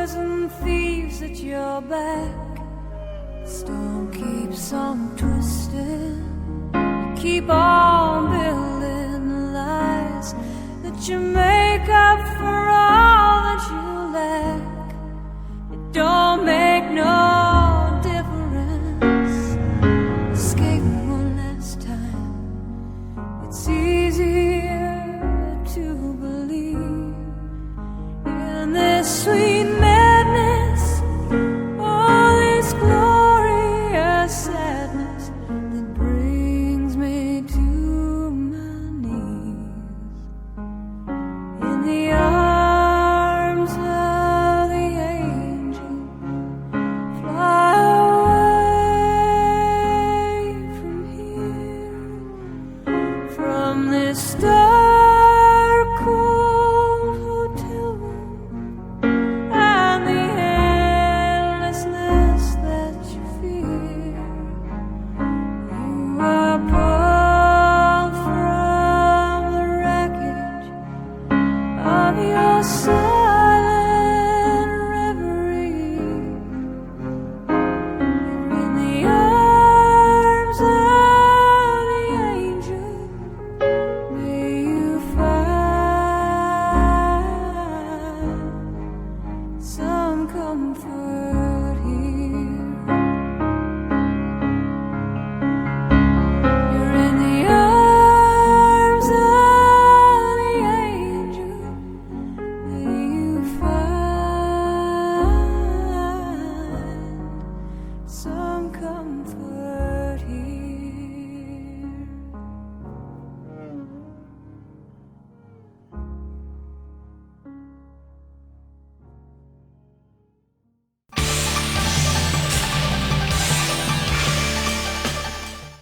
robbers and thieves at your back. Storm keeps on twisting. You keep on building lies that you make up for all that you lack. It don't make no difference. Escape one last time. It's easier to believe in this sweet madness, all this glorious sadness that brings me to my knees in the arms of the angel. Fly away from here, from this dark, cold hotel room and the endlessness that you fear. You are pulled from the wreckage of your silent reverie in the arms of the angel. May you find some comfort.